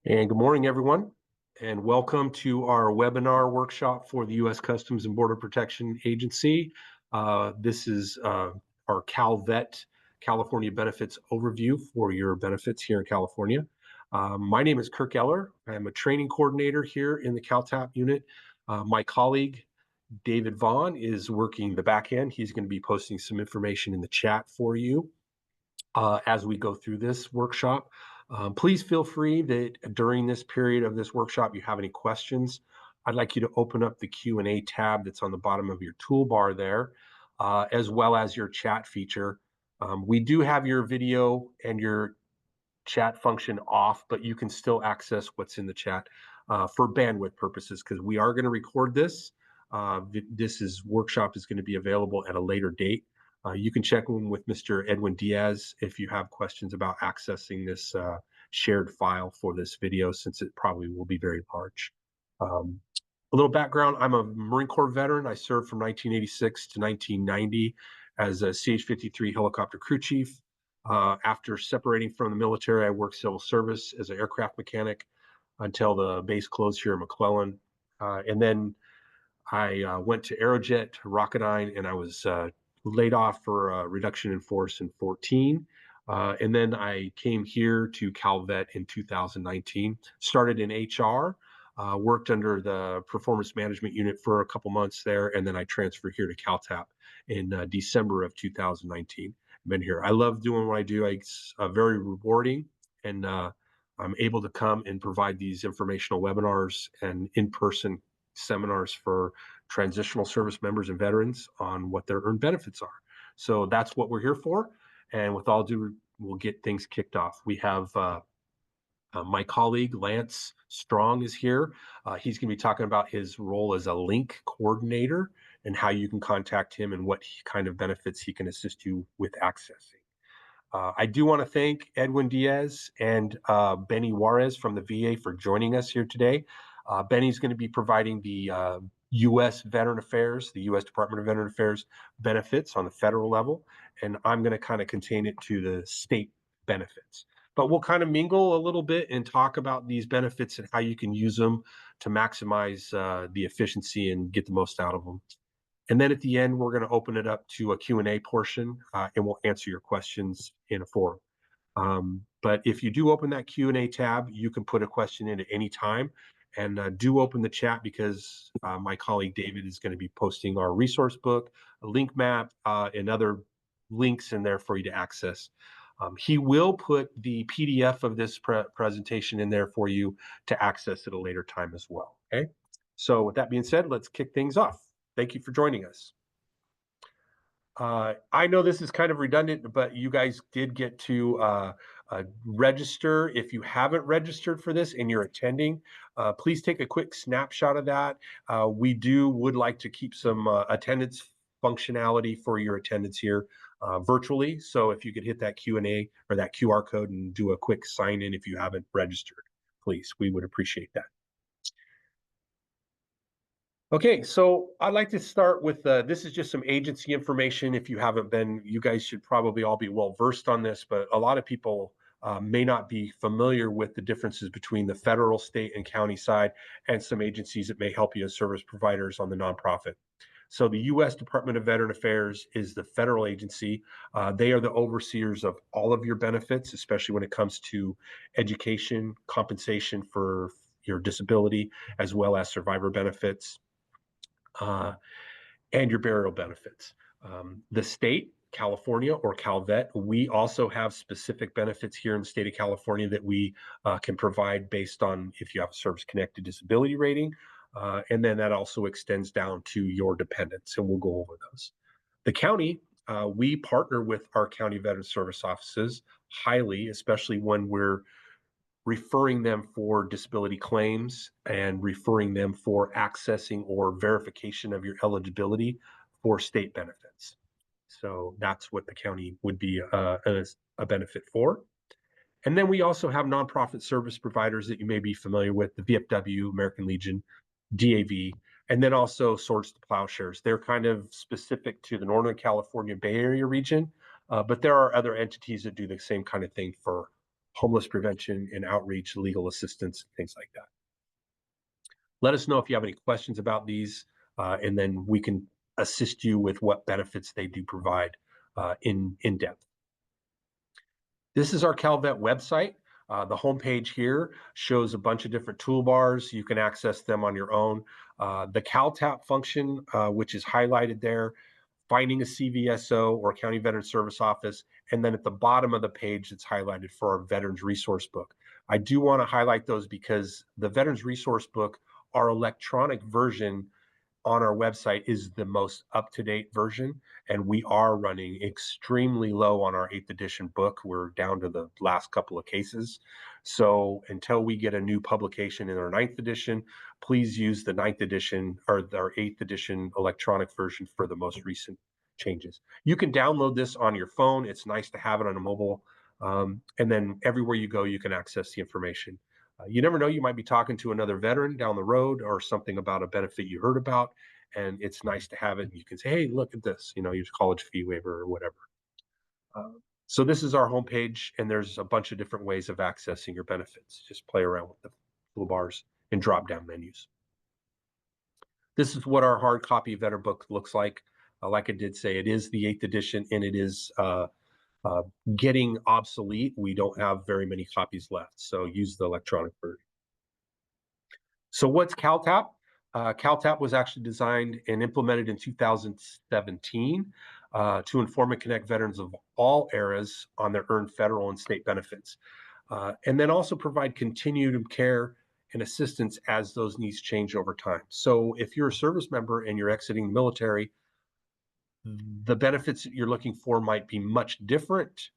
And good morning, everyone, and welcome to our webinar workshop for the U.S. Customs and Border Protection Agency. This is our CalVet, California Benefits Overview for your benefits here in California. My name is Kirk Eller. I'm a training coordinator here in the CalTAP unit. My colleague, David Vaughn, is working the back end. He's going to be posting some information in the chat for you as we go through this workshop. Please feel free that during this period of this workshop, you have any questions. I'd like you to open up the Q&A tab that's on the bottom of your toolbar there, as well as your chat feature. We do have your video and your chat function off, but you can still access what's in the chat for bandwidth purposes, because we are going to record this. This workshop is going to be available at a later date. You can check in with Mr. Edwin Diaz if you have questions about accessing this shared file for this video, since it probably will be very large. A little background, I'm a Marine Corps veteran. I served from 1986 to 1990 as a CH-53 helicopter crew chief. After separating from the military, I worked civil service as an aircraft mechanic until the base closed here in McClellan. And then I went to Aerojet Rocketdyne, and I was laid off for a reduction in force in 14. And then I came here to CalVet in 2019, started in HR, worked under the performance management unit for a couple months there, and then I transferred here to CalTAP in December of 2019. I've been here. I love doing what I do. It's very rewarding, and I'm able to come and provide these informational webinars and in-person seminars for transitional service members and veterans on what their earned benefits are. So that's what we're here for. And with all due, we'll get things kicked off. We have my colleague, Lance Strong, is here. He's going to be talking about his role as a link coordinator and how you can contact him and what kind of benefits he can assist you with accessing. I do want to thank Edwin Diaz and Benny Juarez from the VA for joining us here today. Benny's going to be providing the U.S. Veteran Affairs, the U.S. Department of Veteran Affairs benefits on the federal level, and I'm going to kind of contain it to the state benefits. But we'll kind of mingle a little bit and talk about these benefits and how you can use them to maximize the efficiency and get the most out of them. And then at the end, we're going to open it up to a Q&A portion, and we'll answer your questions in a forum. But if you do open that Q&A tab, you can put a question in at any time. And do open the chat, because my colleague David is going to be posting our resource book, a link map, and other links in there for you to access. He will put the PDF of this presentation in there for you to access at a later time as well. Okay. So with that being said, let's kick things off. Thank you for joining us. I know this is kind of redundant, but you guys did get to register. If you haven't registered for this and you're attending, please take a quick snapshot of that. We would like to keep some attendance functionality for your attendance here virtually. So if you could hit that Q&A or that QR code and do a quick sign in if you haven't registered, please, we would appreciate that. Okay, so I'd like to start with, this is just some agency information. If you haven't been, you guys should probably all be well versed on this, but a lot of people may not be familiar with the differences between the federal, state, and county side, and some agencies that may help you as service providers on the nonprofit. So the U.S. Department of Veteran Affairs is the federal agency. They are the overseers of all of your benefits, especially when it comes to education, compensation for your disability, as well as survivor benefits. And your burial benefits. The state, California or CalVet, we also have specific benefits here in the state of California that we can provide based on if you have a service-connected disability rating, and then that also extends down to your dependents, and we'll go over those. The county, we partner with our county veteran service offices highly, especially when we're referring them for disability claims and referring them for accessing or verification of your eligibility for state benefits. So that's what the county would be a benefit for. And then we also have nonprofit service providers that you may be familiar with, the VFW, American Legion, DAV, and then also Swords to Plowshares. They're kind of specific to the Northern California Bay Area region, but there are other entities that do the same kind of thing for homeless prevention and outreach, legal assistance, things like that. Let us know if you have any questions about these, and then we can assist you with what benefits they do provide in depth. This is our CalVet website. The homepage here shows a bunch of different toolbars. You can access them on your own. The CalTAP function, which is highlighted there, finding a CVSO or County Veteran Service Office, and then at the bottom of the page, it's highlighted for our Veterans Resource Book. I do want to highlight those because the Veterans Resource Book, our electronic version on our website, is the most up-to-date version, and we are running extremely low on our 8th edition book. We're down to the last couple of cases. So until we get a new publication in our 9th edition, please use the 9th edition or our 8th edition electronic version for the most recent changes. You can download this on your phone. It's nice to have it on a mobile. And then everywhere you go, you can access the information. You never know, you might be talking to another veteran down the road or something about a benefit you heard about, and it's nice to have it. And you can say, hey, look at this, your college fee waiver or whatever. So this is our homepage, and there's a bunch of different ways of accessing your benefits. Just play around with the toolbars and drop-down menus. This is what our hard copy veteran book looks like. Like I did say, it is the 8th edition, and it is getting obsolete. We don't have very many copies left, so use the electronic version. So what's CalTAP? CalTAP was actually designed and implemented in 2017 to inform and connect veterans of all eras on their earned federal and state benefits, and then also provide continued care and assistance as those needs change over time. So if you're a service member and you're exiting the military, the benefits that you're looking for might be much different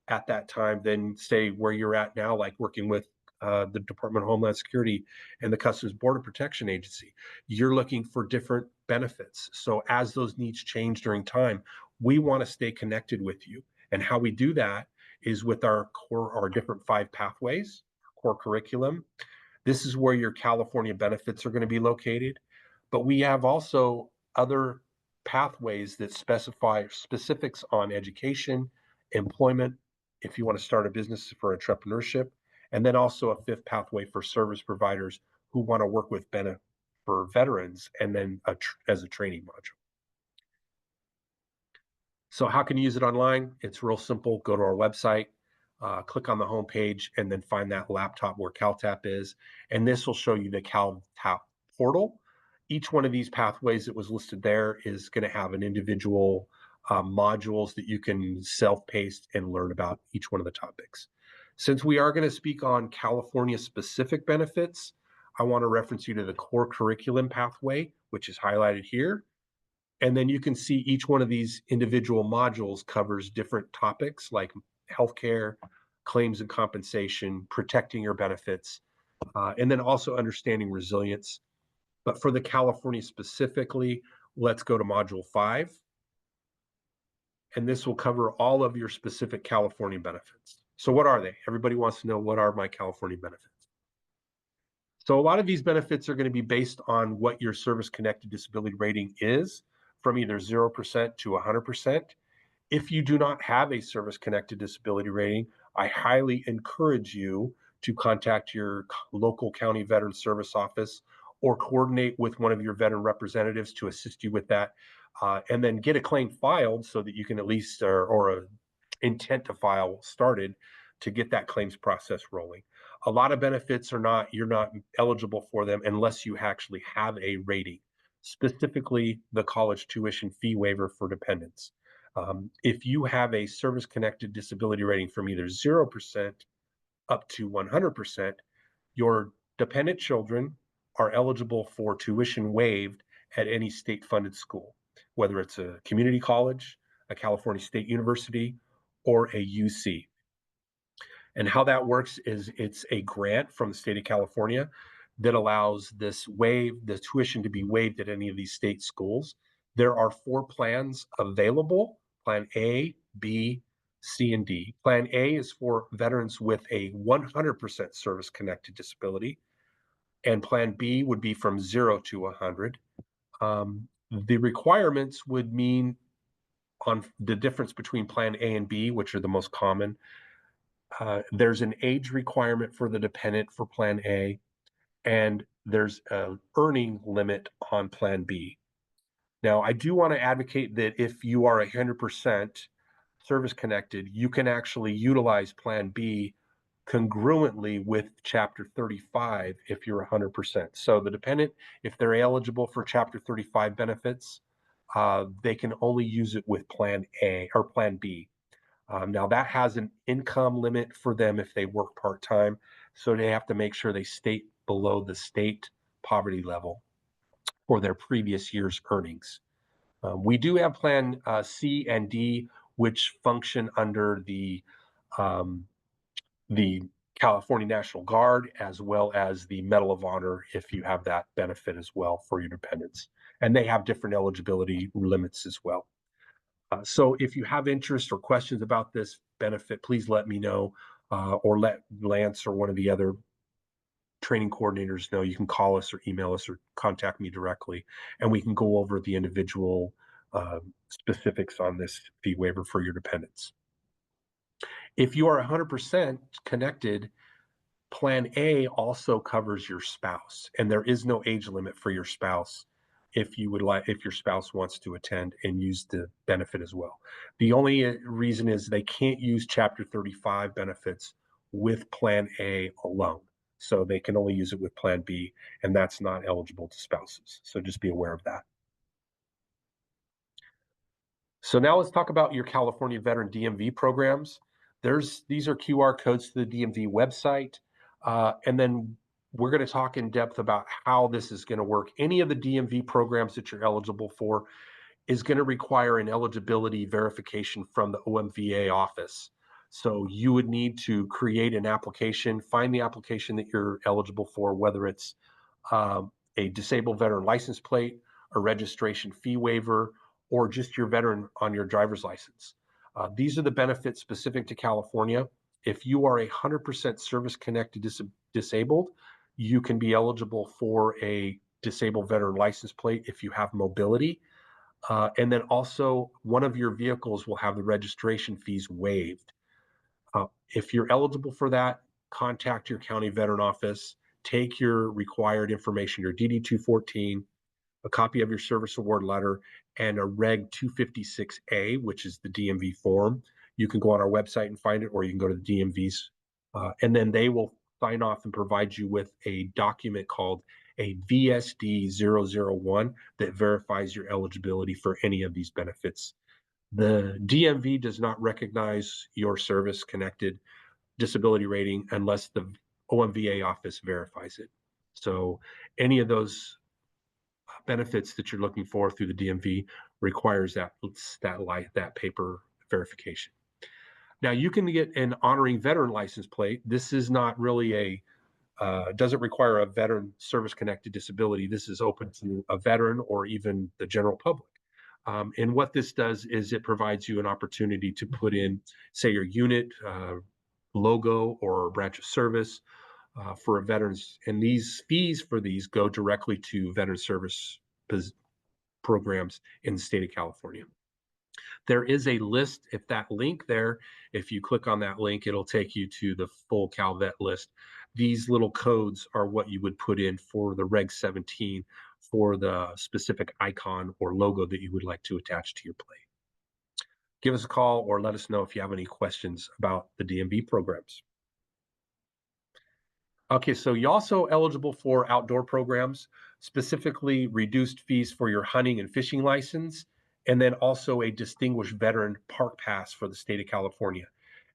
at that time than, say, where you're at now, like working with the Department of Homeland Security and the Customs Border Protection Agency. You're looking for different benefits. So as those needs change during time, we want to stay connected with you. And how we do that is with our different 5 pathways, core curriculum. This is where your California benefits are going to be located. But we have also other pathways that specify specifics on education, employment, if you want to start a business for entrepreneurship, and then also a 5th pathway for service providers who want to work with for veterans, and then as a training module. So how can you use it online? It's real simple. Go to our website, click on the home page, and then find that laptop where CalTAP is. And this will show you the CalTAP portal. Each one of these pathways that was listed there is going to have an individual modules that you can self-paste and learn about each one of the topics. Since we are going to speak on California specific benefits, I want to reference you to the core curriculum pathway, which is highlighted here. And then you can see each one of these individual modules covers different topics like healthcare, claims and compensation, protecting your benefits, and then also understanding resilience. But for the California specifically, let's go to module 5. And this will cover all of your specific California benefits. So what are they? Everybody wants to know, what are my California benefits? So a lot of these benefits are going to be based on what your service-connected disability rating is, from either 0% to 100%. If you do not have a service-connected disability rating, I highly encourage you to contact your local county veteran service office or coordinate with one of your veteran representatives to assist you with that, and then get a claim filed so that you can at least, or a intent to file started to get that claims process rolling. A lot of benefits you're not eligible for them unless you actually have a rating, specifically the college tuition fee waiver for dependents. If you have a service-connected disability rating from either 0% up to 100%, your dependent children are eligible for tuition waived at any state-funded school, whether it's a community college, a California State University, or a UC. And how that works is it's a grant from the state of California that allows the tuition to be waived at any of these state schools. There are 4 plans available: Plan A, B, C, and D. Plan A is for veterans with a 100% service-connected disability, and Plan B would be from 0 to 100. The requirements would mean on the difference between Plan A and B, which are the most common. There's an age requirement for the dependent for Plan A, and there's an earning limit on Plan B. Now, I do want to advocate that if you are 100% service connected, you can actually utilize Plan B congruently with Chapter 35 if you're 100%. So the dependent, if they're eligible for Chapter 35 benefits, they can only use it with Plan A or Plan B. Now that has an income limit for them if they work part-time, so they have to make sure they stay below the state poverty level for their previous year's earnings. We do have Plan C and D, which function under um, the California National Guard, as well as the Medal of Honor, if you have that benefit as well for your dependents. And they have different eligibility limits as well. So if you have interest or questions about this benefit, please let me know, or let Lance or one of the other training coordinators know. You can call us or email us or contact me directly, and we can go over the individual specifics on this fee waiver for your dependents. If you are 100% connected, Plan A also covers your spouse, and there is no age limit for your spouse if your spouse wants to attend and use the benefit as well. The only reason is they can't use Chapter 35 benefits with Plan A alone. So they can only use it with Plan B, and that's not eligible to spouses. So just be aware of that. So now let's talk about your California Veteran DMV programs. These are QR codes to the DMV website. And then we're going to talk in depth about how this is going to work. Any of the DMV programs that you're eligible for is going to require an eligibility verification from the OMVA office. So you would need to create an application, find the application that you're eligible for, whether it's a disabled veteran license plate, a registration fee waiver, or just your veteran on your driver's license. These are the benefits specific to California. If you are 100% service connected disabled, you can be eligible for a disabled veteran license plate if you have mobility. And then also one of your vehicles will have the registration fees waived. If you're eligible for that, contact your county veteran office, take your required information, your DD-214, a copy of your service award letter, and a Reg 256A, which is the DMV form. You can go on our website and find it, or you can go to the DMV's, and then they will sign off and provide you with a document called a VSD 001 that verifies your eligibility for any of these benefits. The DMV does not recognize your service connected disability rating unless the OMVA office verifies it. So any of those benefits that you're looking for through the DMV requires that paper verification. Now you can get an honoring veteran license plate. This is not really doesn't require a veteran service connected disability. This is open to a veteran or even the general public. And what this does is it provides you an opportunity to put in, say, your unit logo or branch of service for a veterans. And these fees for these go directly to veteran service programs in the state of California. There is a list, if that link there, if you click on that link, it'll take you to the full CalVet list. These little codes are what you would put in for the Reg 17 for the specific icon or logo that you would like to attach to your plate. Give us a call or let us know if you have any questions about the DMV programs. Okay, so you're also eligible for outdoor programs, specifically reduced fees for your hunting and fishing license, and then also a distinguished veteran park pass for the state of California.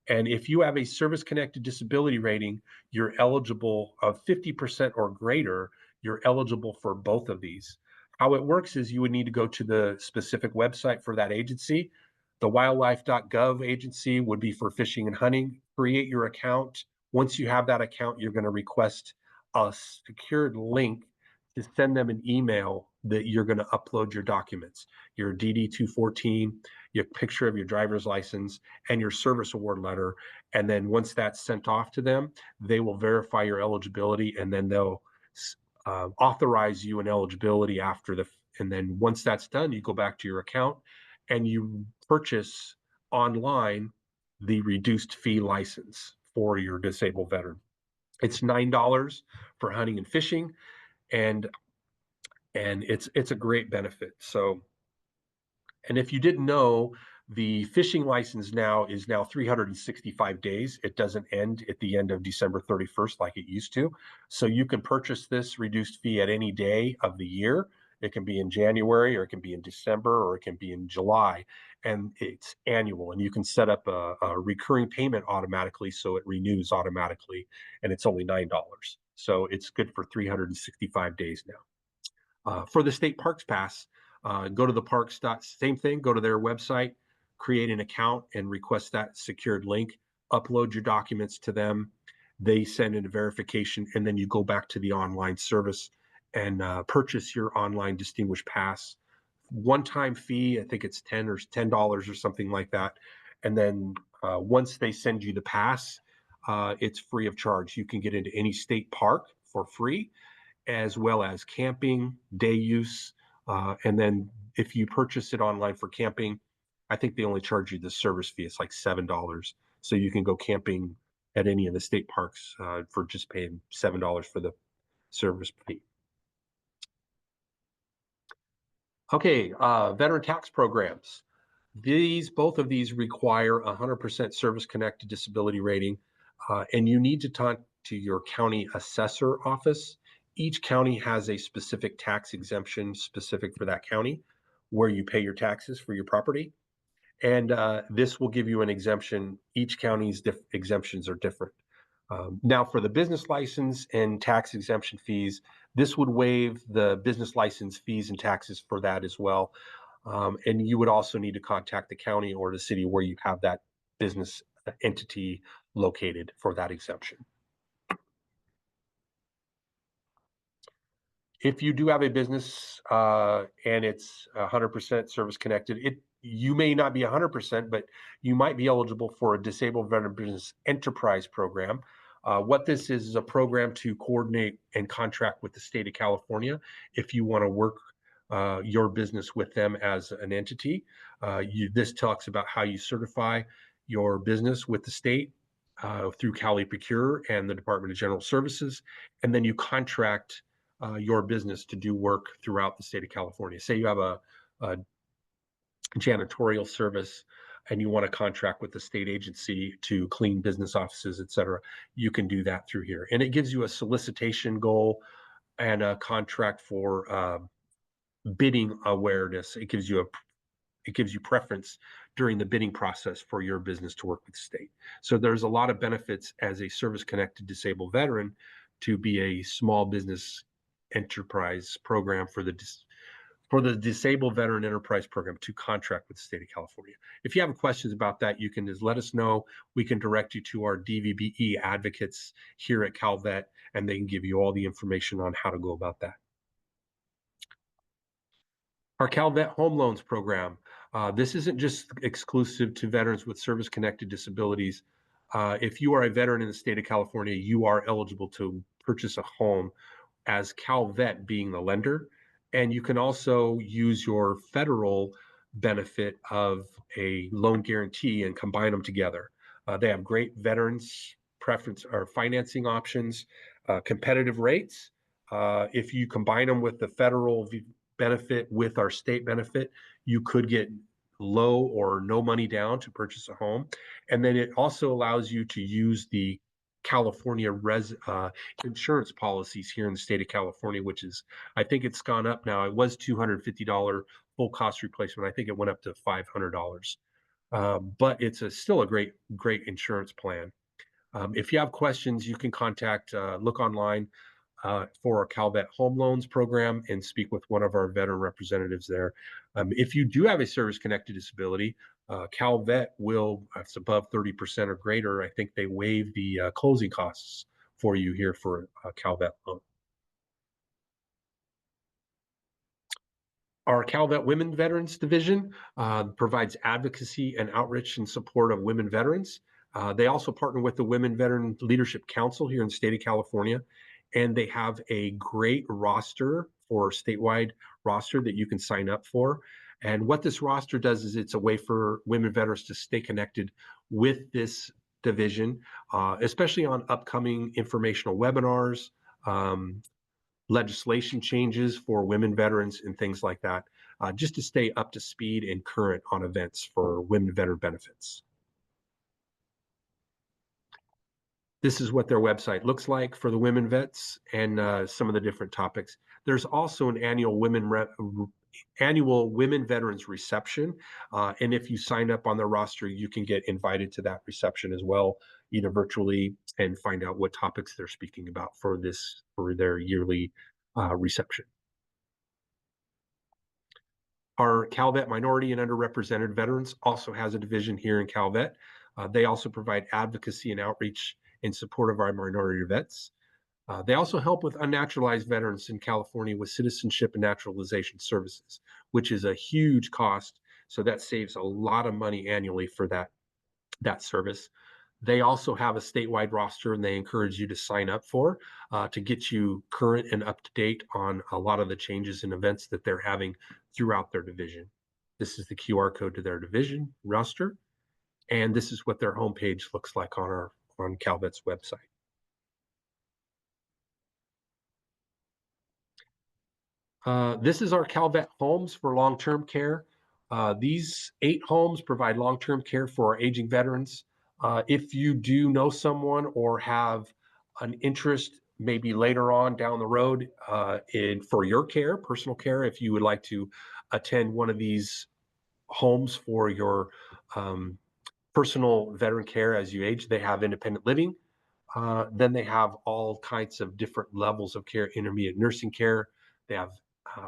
And if you have a service-connected disability rating, you're eligible of 50% or greater, you're eligible for both of these. How it works is you would need to go to the specific website for that agency. The wildlife.gov agency would be for fishing and hunting. Create your account. Once you have that account, you're going to request a secured link to send them an email that you're going to upload your documents, your DD-214, your picture of your driver's license, and your service award letter. And then once that's sent off to them, they will verify your eligibility, and then they'll authorize you an eligibility and then once that's done, you go back to your account and you purchase online the reduced fee license for your disabled veteran. It's $9 for hunting and fishing, and it's a great benefit. So, and if you didn't know, the fishing license now is 365 days. It doesn't end at the end of December 31st like it used to. So you can purchase this reduced fee at any day of the year. It can be in January, or it can be in December, or it can be in July, and it's annual. And you can set up a recurring payment automatically, so it renews automatically, and it's only $9. So it's good for 365 days now. For the state parks pass, go to the parks. Same thing, go to their website, create an account, and request that secured link. Upload your documents to them. They send in a verification, and then you go back to the online service and purchase your online distinguished pass. One-time fee, I think it's $10 or something like that. And then once they send you the pass, it's free of charge. You can get into any state park for free, as well as camping, day use. And then if you purchase it online for camping, I think they only charge you the service fee. It's like $7. So you can go camping at any of the state parks for just paying $7 for the service fee. Okay, veteran tax programs. Both of these require 100% service-connected disability rating, and you need to talk to your county assessor office. Each county has a specific tax exemption specific for that county, where you pay your taxes for your property. And this will give you an exemption. Each county's exemptions are different. Now, for the business license and tax exemption fees, this would waive the business license fees and taxes for that as well. And you would also need to contact the county or the city where you have that business entity located for that exemption. If you do have a business and it's 100% service connected, you may not be 100%, but you might be eligible for a disabled veteran business enterprise program. What this is a program to coordinate and contract with the state of California if you want to work your business with them as an entity. This talks about how you certify your business with the state through CalTAP and the Department of General Services, and then you contract your business to do work throughout the state of California. Say you have a janitorial service and you want to contract with the state agency to clean business offices, et cetera, you can do that through here. And it gives you a solicitation goal and a contract for bidding awareness. It gives you preference during the bidding process for your business to work with the state. So there's a lot of benefits as a service-connected disabled veteran to be a small business enterprise program for the Disabled Veteran Enterprise Program to contract with the state of California. If you have questions about that, you can just let us know. We can direct you to our DVBE advocates here at Calvet, and they can give you all the information on how to go about that. Our Calvet Home Loans Program. This isn't just exclusive to veterans with service-connected disabilities. If you are a veteran in the state of California, you are eligible to purchase a home as Calvet being the lender. And you can also use your federal benefit of a loan guarantee and combine them together. They have great veterans preference or financing options, competitive rates. If you combine them with the federal benefit with our state benefit, you could get low or no money down to purchase a home. And then it also allows you to use the California insurance policies here in the state of California, which is, I think it's gone up now. It was $250 full cost replacement. I think it went up to $500. But it's still a great insurance plan. If you have questions, you can look online for our Calvet Home Loans Program and speak with one of our veteran representatives there. If you do have a service-connected disability, Calvet will, if it's above 30% or greater, I think they waive the closing costs for you here for a Calvet loan. Our Calvet Women Veterans Division provides advocacy and outreach in support of women veterans. They also partner with the Women Veteran Leadership Council here in the state of California, and they have a great roster or statewide roster that you can sign up for. And what this roster does is it's a way for women veterans to stay connected with this division, especially on upcoming informational webinars, um, legislation changes for women veterans and things like that, just to stay up to speed and current on events for women veteran benefits. This is what their website looks like for the women vets and some of the different topics. There's also an annual women veterans reception, and if you sign up on their roster, you can get invited to that reception as well, either virtually and find out what topics they're speaking about for their yearly reception. Our CalVet minority and underrepresented veterans also has a division here in CalVet. They also provide advocacy and outreach in support of our minority vets. They also help with unnaturalized veterans in California with citizenship and naturalization services, which is a huge cost. So that saves a lot of money annually for that service. They also have a statewide roster, and they encourage you to sign up for to get you current and up to date on a lot of the changes and events that they're having throughout their division. This is the QR code to their division roster, and this is what their homepage looks like on CalVet's website. This is our CalVet homes for long-term care. These 8 homes provide long-term care for our aging veterans. If you do know someone or have an interest, maybe later on down the road for your care, personal care, if you would like to attend one of these homes for your um, personal veteran care as you age, they have independent living. Then they have all kinds of different levels of care, intermediate nursing care. They have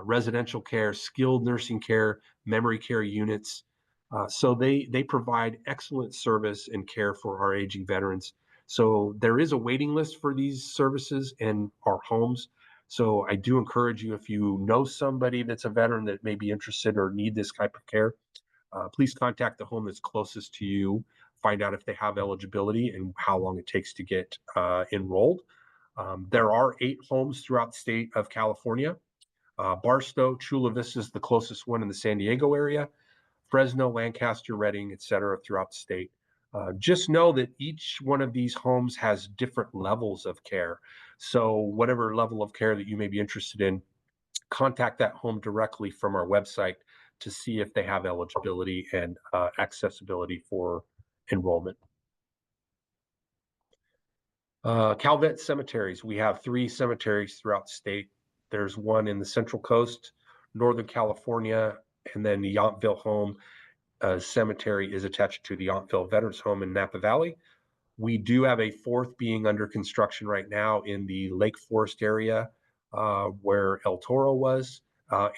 residential care, skilled nursing care, memory care units. So they provide excellent service and care for our aging veterans. So there is a waiting list for these services in our homes. So I do encourage you, if you know somebody that's a veteran that may be interested or need this type of care, please contact the home that's closest to you, find out if they have eligibility and how long it takes to get enrolled. There are 8 homes throughout the state of California. Barstow, Chula Vista is the closest one in the San Diego area, Fresno, Lancaster, Redding, et cetera, throughout the state. Just know that each one of these homes has different levels of care. So whatever level of care that you may be interested in, contact that home directly from our website to see if they have eligibility and accessibility for enrollment. CalVet cemeteries. We have 3 cemeteries throughout the state. There's one in the Central Coast, Northern California, and then the Yountville Home Cemetery is attached to the Yountville Veterans Home in Napa Valley. We do have a 4th being under construction right now in the Lake Forest area where El Toro was,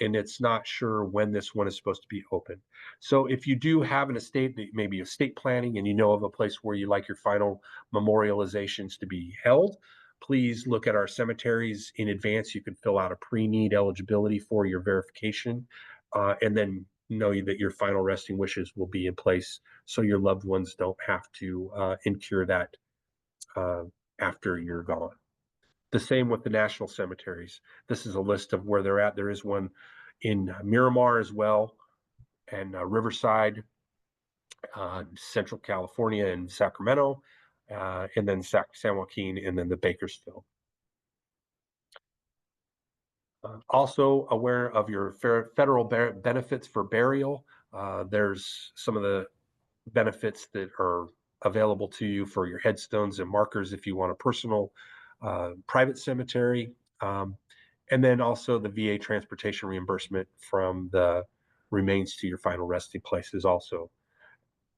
and it's not sure when this one is supposed to be open. So if you do have an estate, that maybe estate planning, and you know of a place where you like your final memorializations to be held, please look at our cemeteries in advance. You can fill out a pre-need eligibility for your verification, and then know that your final resting wishes will be in place so your loved ones don't have to incur that after you're gone. The same with the national cemeteries. This is a list of where they're at. There is one in Miramar as well, and Riverside, Central California, and Sacramento, and then San Joaquin, and then the Bakersfield. Also aware of your federal benefits for burial. There's some of the benefits that are available to you for your headstones and markers if you want a personal private cemetery. And then also the VA transportation reimbursement from the remains to your final resting place is also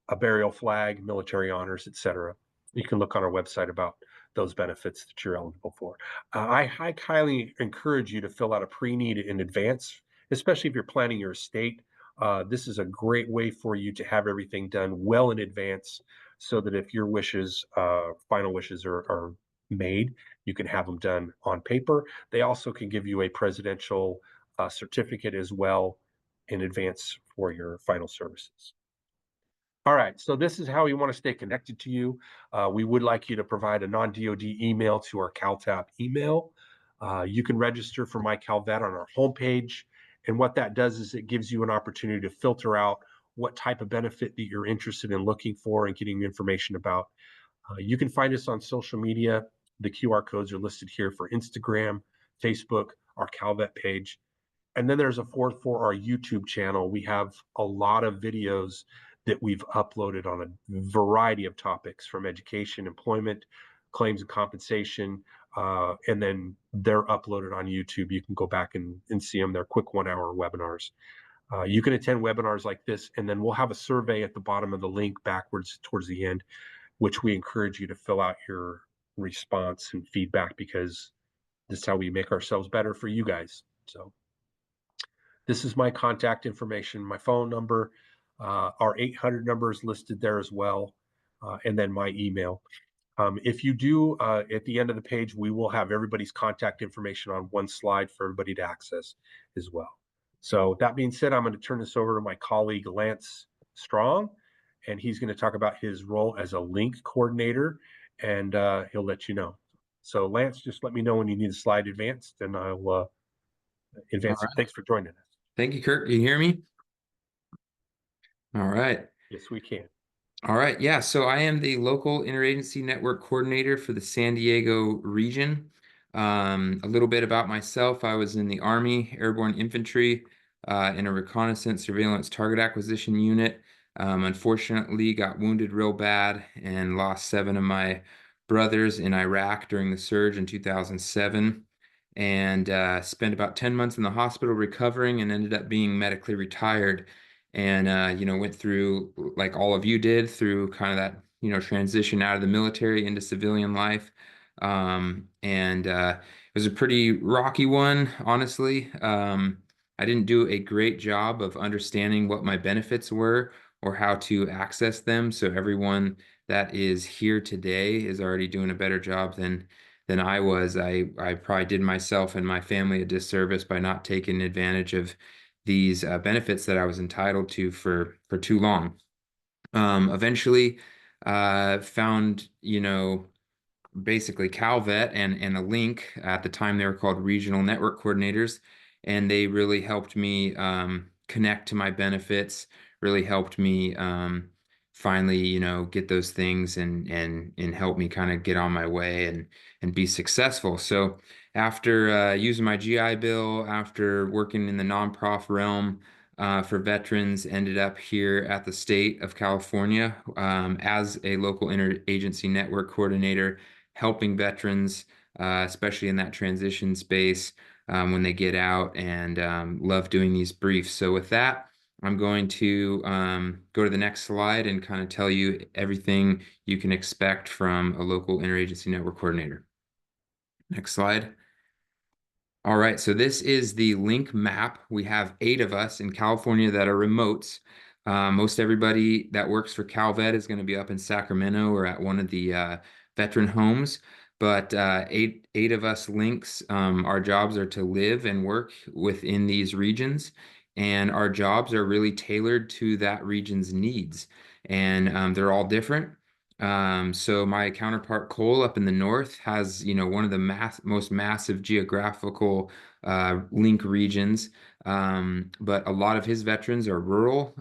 a burial flag, military honors, etc. You can look on our website about those benefits that you're eligible for. I highly encourage you to fill out a pre-need in advance, especially if you're planning your estate. This is a great way for you to have everything done well in advance so that if your wishes, final wishes are made, you can have them done on paper. They also can give you a presidential certificate as well in advance for your final services. All right, so this is how we want to stay connected to you. We would like you to provide a non-DoD email to our CalTAP email. You can register for My CalVet on our homepage. And what that does is it gives you an opportunity to filter out what type of benefit that you're interested in looking for and getting information about. You can find us on social media. The QR codes are listed here for Instagram, Facebook, our Calvet page. And then there's a fourth for our YouTube channel. We have a lot of videos that we've uploaded on a variety of topics from education, employment, claims and compensation, and then they're uploaded on YouTube. You can go back and see them. They're quick 1 hour webinars. You can attend webinars like this, and then we'll have a survey at the bottom of the link backwards towards the end, which we encourage you to fill out your response and feedback, because this is how we make ourselves better for you guys. So this is my contact information, my phone number, our 800 number is listed there as well, and then my email. If you do, at the end of the page, we will have everybody's contact information on one slide for everybody to access as well. So that being said, I'm going to turn this over to my colleague, Lance Strong, and he's going to talk about his role as a link coordinator, and he'll let you know. So Lance, just let me know when you need a slide advanced, and I'll advance it. Thanks for joining us. Thank you, Kurt. Can you hear me? All right. Yes, we can. All right. Yeah. So I am the local interagency network coordinator for the San Diego region. A little bit about myself. I was in the Army Airborne Infantry in a reconnaissance surveillance target acquisition unit. Unfortunately, got wounded real bad and lost 7 of my brothers in Iraq during the surge in 2007. And spent about 10 months in the hospital recovering and ended up being medically retired. And went through, like all of you did, through kind of that transition out of the military into civilian life. And it was a pretty rocky one, honestly. I didn't do a great job of understanding what my benefits were or how to access them. So everyone that is here today is already doing a better job than I was. I probably did myself and my family a disservice by not taking advantage of these benefits that I was entitled to for too long. Eventually, found basically Calvet and a link. At the time they were called regional network coordinators, and they really helped me connect to my benefits. Really helped me finally get those things and help me kind of get on my way and be successful. So after using my GI Bill, after working in the nonprofit realm for veterans, ended up here at the state of California as a local interagency network coordinator, helping veterans, especially in that transition space when they get out, and love doing these briefs. So with that, I'm going to go to the next slide and kind of tell you everything you can expect from a local interagency network coordinator. Next slide. All right, so this is the link map. We have 8 of us in California that are remotes. Most everybody that works for Calvet is going to be up in Sacramento or at one of the veteran homes. But eight of us links, our jobs are to live and work within these regions. And our jobs are really tailored to that region's needs. And they're all different. So my counterpart Cole up in the north has, one of the most massive geographical link regions. But a lot of his veterans are rural.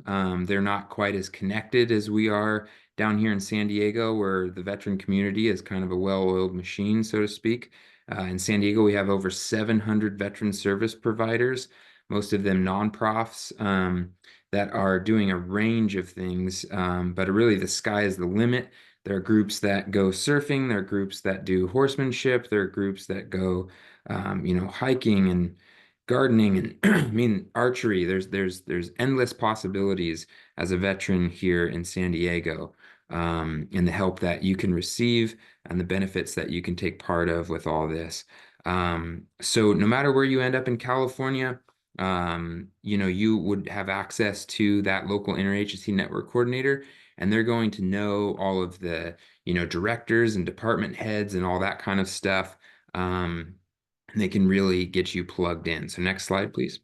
They're not quite as connected as we are down here in San Diego, where the veteran community is kind of a well-oiled machine, so to speak. In San Diego, we have over 700 veteran service providers, most of them nonprofits, that are doing a range of things. But really, the sky is the limit. There are groups that go surfing. There are groups that do horsemanship. There are groups that go, hiking and gardening and I mean archery. There's endless possibilities as a veteran here in San Diego, and the help that you can receive and the benefits that you can take part of with all this. So no matter where you end up in California, you would have access to that local interagency network coordinator, and they're going to know all of the, directors and department heads and all that kind of stuff. And they can really get you plugged in. So next slide, please.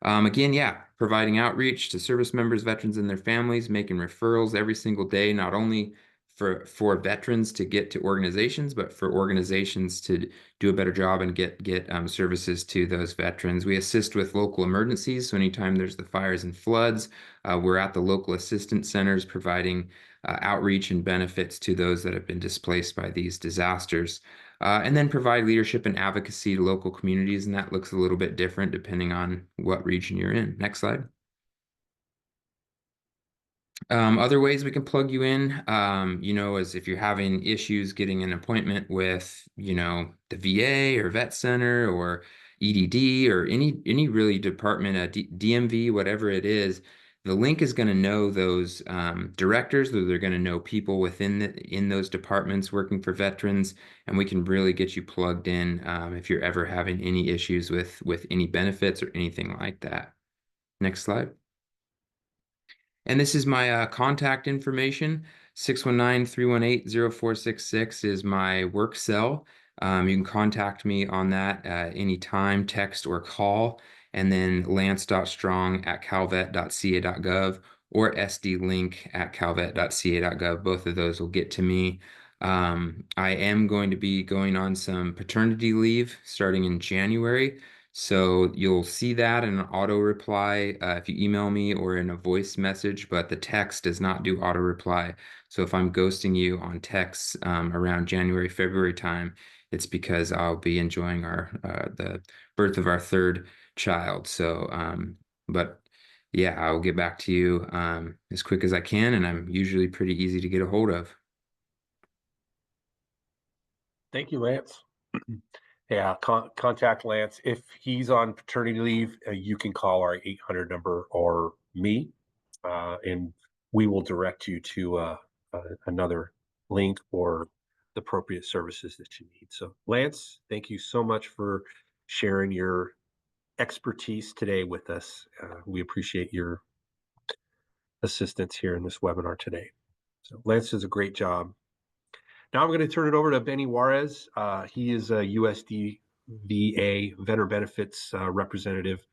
Again, yeah, providing outreach to service members, veterans, and their families, making referrals every single day, not only for veterans to get to organizations, but for organizations to do a better job and get services to those veterans. We assist with local emergencies. So anytime there's the fires and floods, we're at the local assistance centers providing outreach and benefits to those that have been displaced by these disasters. And then provide leadership and advocacy to local communities, and that looks a little bit different depending on what region you're in. Next slide. Other ways we can plug you in, is if you're having issues getting an appointment with, the VA or vet center or EDD or any really department, DMV, whatever it is, the link is going to know those directors, they're going to know people in those departments working for veterans, and we can really get you plugged in if you're ever having any issues with any benefits or anything like that. Next slide. And this is my contact information. 619-318-0466 is my work cell. You can contact me on that anytime, text or call. And then lance.strong@calvet.ca.gov or sdlink@calvet.ca.gov. Both of those will get to me. I am going to be going on some paternity leave starting in January. So you'll see that in an auto reply if you email me or in a voice message, but the text does not do auto reply. So if I'm ghosting you on texts around January, February time, it's because I'll be enjoying the birth of our third child. So, but yeah, I'll get back to you as quick as I can, and I'm usually pretty easy to get a hold of. Thank you, Lance. Yeah, contact Lance. If he's on paternity leave, you can call our 800 number or me, and we will direct you to another link or the appropriate services that you need. So, Lance, thank you so much for sharing your expertise today with us. We appreciate your assistance here in this webinar today. So, Lance does a great job. Now I'm going to turn it over to Benny Juarez. He is a USDVA Veteran Benefits representative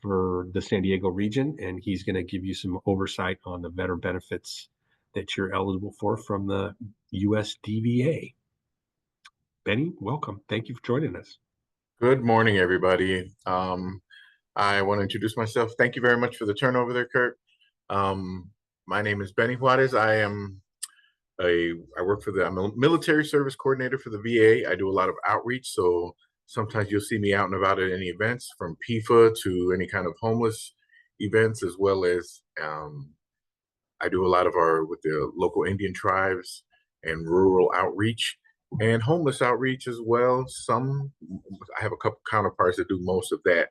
for the San Diego region, and he's going to give you some oversight on the veteran benefits that you're eligible for from the USDVA. Benny, welcome. Thank you for joining us. Good morning, everybody. I want to introduce myself. Thank you very much for the turnover there, Kurt. My name is Benny Juarez. I'm a military service coordinator for the VA. I do a lot of outreach, so sometimes you'll see me out and about at any events, from PIFA to any kind of homeless events, as well as I do a lot of with the local Indian tribes and rural outreach and homeless outreach as well. I have a couple counterparts that do most of that.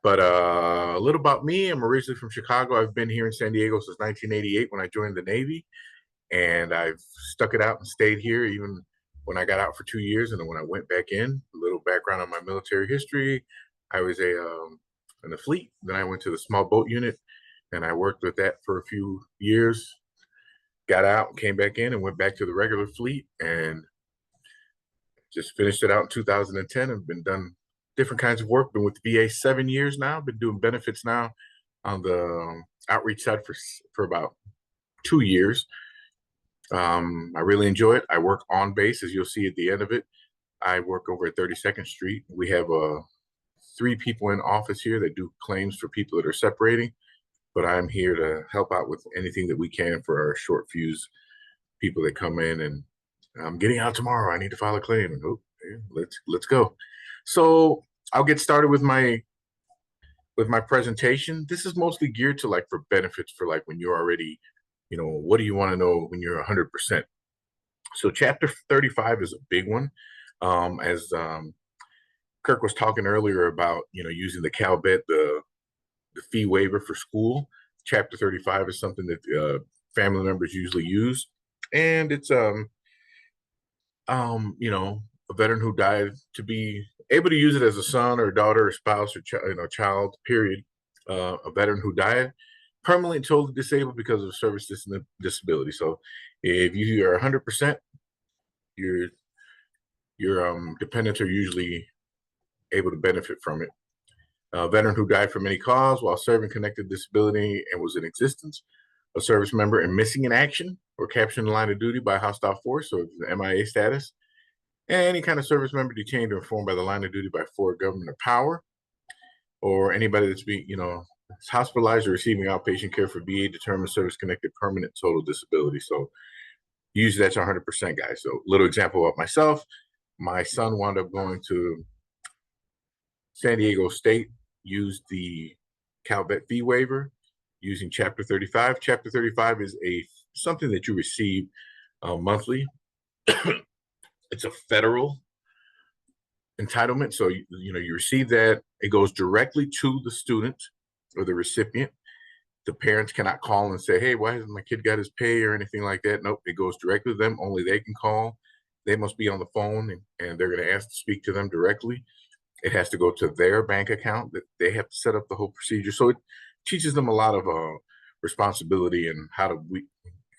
But a little about me. I'm originally from Chicago. I've been here in San Diego since 1988 when I joined the Navy. And I've stuck it out and stayed here even when I got out for 2 years. And then when I went back in, a little background on my military history, I was in the fleet. Then I went to the small boat unit, and I worked with that for a few years, got out, came back in, and went back to the regular fleet, and just finished it out in 2010 and been done different kinds of work. Been with the VA 7 years now, been doing benefits now on the outreach side for about 2 years. I really enjoy it. I work on base, as you'll see at the end of it. I work over at 32nd Street. We have 3 people in office here that do claims for people that are separating, but I'm here to help out with anything that we can for our short fuse people that come in and I'm getting out tomorrow. I need to file a claim. And, let's go. So I'll get started with my presentation. This is mostly geared to for benefits for when you're already, what do you want to know when you're 100%? So chapter 35 is a big one. As Kirk was talking earlier about, using the CalVet, the fee waiver for school. Chapter 35 is something that family members usually use. And it's, a veteran who died to be able to use it as a son or daughter or spouse or child, period. A veteran who died permanently and totally disabled because of service disability. So if you are 100%, your dependents are usually able to benefit from it. A veteran who died from any cause while serving connected disability and was in existence, a service member and missing in action, or captured in the line of duty by a hostile force, so it's the MIA status. Any kind of service member detained or informed by the line of duty by foreign government or power, or anybody that's being, hospitalized or receiving outpatient care for VA determined service-connected permanent total disability. So usually that's 100%, guys. So little example of myself, my son wound up going to San Diego State, used the CalVet fee waiver using Chapter 35. Chapter 35 is something that you receive monthly. It's a federal entitlement. So, you receive that. It goes directly to the student or the recipient. The parents cannot call and say, hey, why hasn't my kid got his pay or anything like that? Nope, it goes directly to them. Only they can call. They must be on the phone, and they're going to ask to speak to them directly. It has to go to their bank account. That they have to set up the whole procedure. So it teaches them a lot of responsibility and how to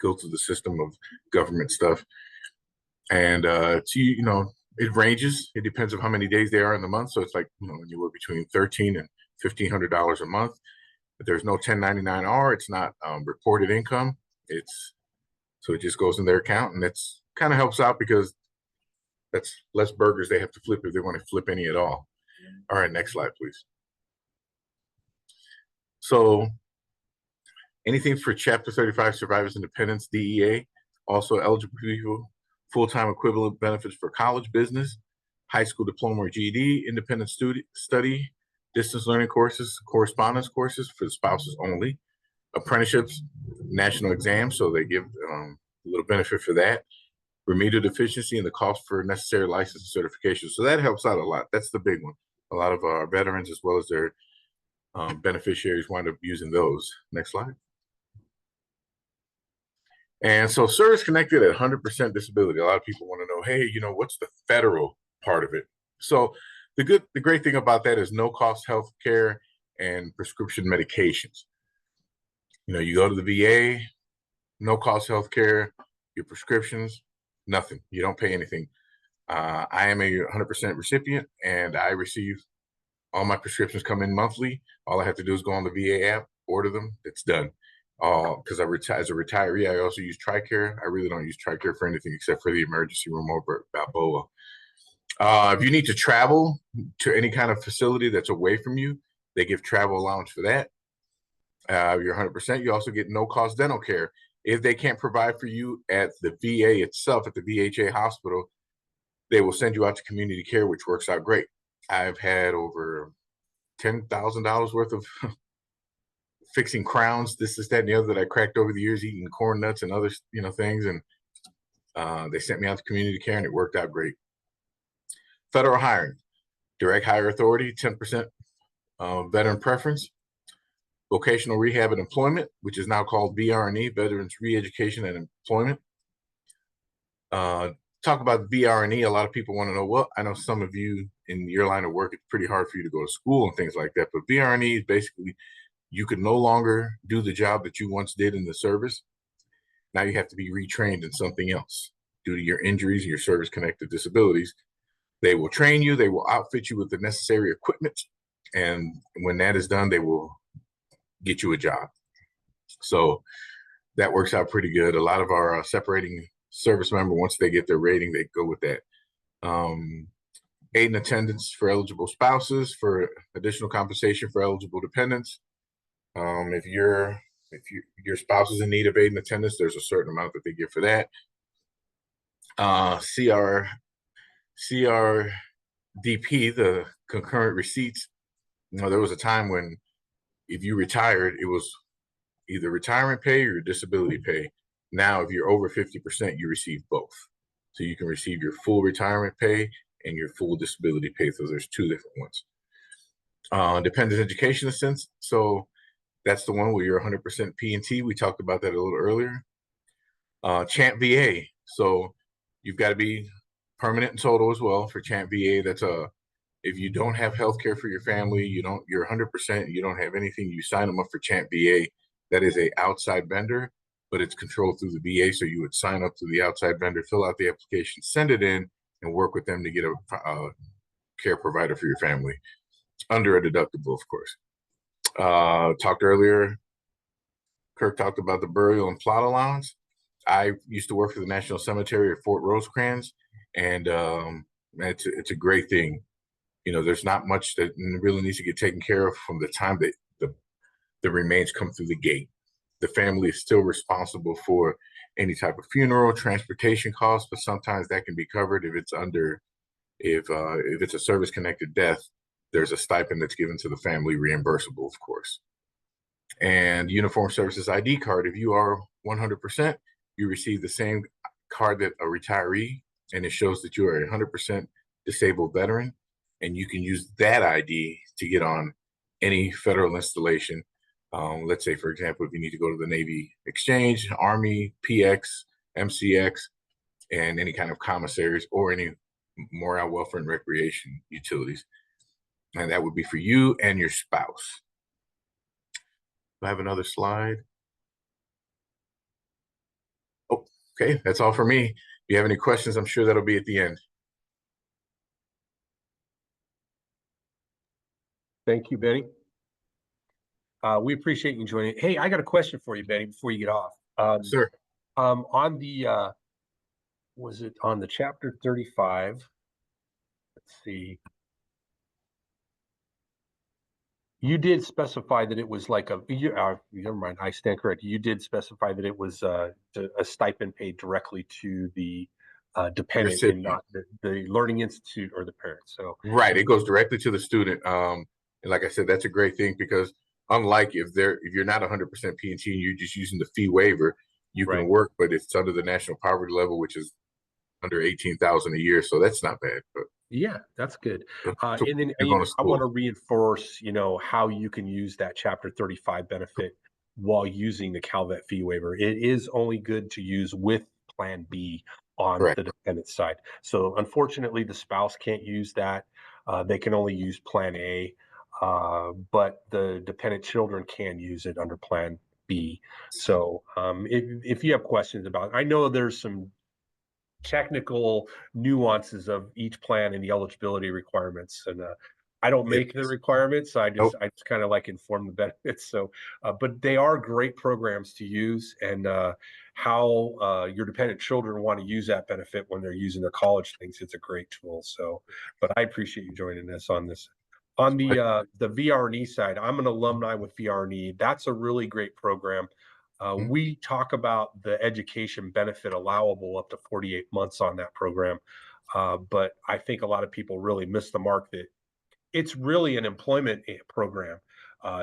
go through the system of government stuff. And it ranges. It depends on how many days they are in the month. So it's like, anywhere between $1,300 and $1,500 a month. But there's no 1099-R. It's not reported income. So it just goes in their account, and that's kind of helps out because that's less burgers they have to flip if they want to flip any at all. All right, next slide, please. So anything for Chapter 35 survivors independence, DEA, also eligible people, full-time equivalent benefits for college, business, high school diploma or GED, independent study, distance learning courses, correspondence courses for the spouses only, apprenticeships, national exams, so they give a little benefit for that, remedial deficiency, and the cost for necessary license and certification. So that helps out a lot. That's the big one. A lot of our veterans, as well as their beneficiaries, wind up using those. Next slide. And so service connected at 100% disability. A lot of people want to know, hey, what's the federal part of it? So the great thing about that is no cost health care and prescription medications. You go to the VA, no cost health care, your prescriptions, nothing. You don't pay anything. I am a 100% recipient, and I receive all my prescriptions come in monthly. All I have to do is go on the VA app, order them. It's done. Because as a retiree, I also use TRICARE. I really don't use TRICARE for anything except for the emergency room over at Balboa. If you need to travel to any kind of facility that's away from you, they give travel allowance for that. You're 100%. You also get no-cost dental care. If they can't provide for you at the VA itself, at the VHA hospital, they will send you out to community care, which works out great. I've had over $10,000 worth of fixing crowns, this, that, and the other that I cracked over the years, eating corn nuts and other, things. And they sent me out to community care, and it worked out great. Federal hiring, direct hire authority, 10% veteran preference, vocational rehab and employment, which is now called VRE, Veterans Re-Education and Employment. Talk about VRE, a lot of people want to know, well, I know some of you in your line of work, it's pretty hard for you to go to school and things like that, but VRE is basically you could no longer do the job that you once did in the service. Now you have to be retrained in something else due to your injuries and your service-connected disabilities. They will train you. They will outfit you with the necessary equipment. And when that is done, they will get you a job. So that works out pretty good. A lot of our separating service member, once they get their rating, they go with that. Aid and attendance for eligible spouses, for additional compensation for eligible dependents. If your spouse is in need of aid and attendance, there's a certain amount that they give for that. CRDP, the concurrent receipts. There was a time when if you retired, it was either retirement pay or disability pay. Now, if you're over 50%, you receive both. So you can receive your full retirement pay and your full disability pay. So there's two different ones. Dependent education assistance. So that's the one where you're 100% P&T. We talked about that a little earlier. Champ VA. So you've got to be permanent and total as well for Champ VA. That's if you don't have health care for your family, you're 100%, you don't have anything, you sign them up for Champ VA. That is a outside vendor, but it's controlled through the VA. So you would sign up to the outside vendor, fill out the application, send it in, and work with them to get a care provider for your family under a deductible, of course. Talked earlier, Kirk talked about the burial and plot allowance. I used to work for the National Cemetery at Fort Rosecrans, and it's a great thing. You know, there's not much that really needs to get taken care of from the time that the remains come through the gate. The family is still responsible for any type of funeral, transportation costs, but sometimes that can be covered if it's under if it's a service connected death. There's a stipend that's given to the family, reimbursable, of course. And Uniform Services ID card, if you are 100%, you receive the same card that a retiree, and it shows that you are a 100% disabled veteran, and you can use that ID to get on any federal installation. Let's say, for example, if you need to go to the Navy Exchange, Army, PX, MCX, and any kind of commissaries or any morale, welfare, and recreation utilities. And that would be for you and your spouse. I have another slide. Oh, okay, that's all for me. If you have any questions, I'm sure that'll be at the end. Thank you, Benny. We appreciate you joining. Hey, I got a question for you, Benny, before you get off. Sir, On the was it on the chapter 35? Let's see. You did specify that it was like never mind, I stand corrected. You did specify that it was a stipend paid directly to the dependent and not the Learning Institute or the parents. So right, it goes directly to the student. And like I said, that's a great thing because unlike if you're not 100% P&T and you're just using the fee waiver, you can work, but it's under the national poverty level, which is under 18,000 a year. So that's not bad. But yeah, that's good. so And then you're going to I want school. to reinforce, how you can use that Chapter 35 benefit while using the CalVet fee waiver. It is only good to use with Plan B on Correct. the dependent side. So unfortunately, the spouse can't use that. They can only use Plan A, but the dependent children can use it under Plan B. So if you have questions about it, I know there's some technical nuances of each plan and the eligibility requirements. And I don't make the requirements. I just kind of like inform the benefits. So, but they are great programs to use, and how your dependent children want to use that benefit when they're using their college things. It's a great tool. So, but I appreciate you joining us on this. On the VRE side, I'm an alumni with VRE. That's a really great program. We talk about the education benefit allowable up to 48 months on that program. But I think a lot of people really miss the mark that it's really an employment program.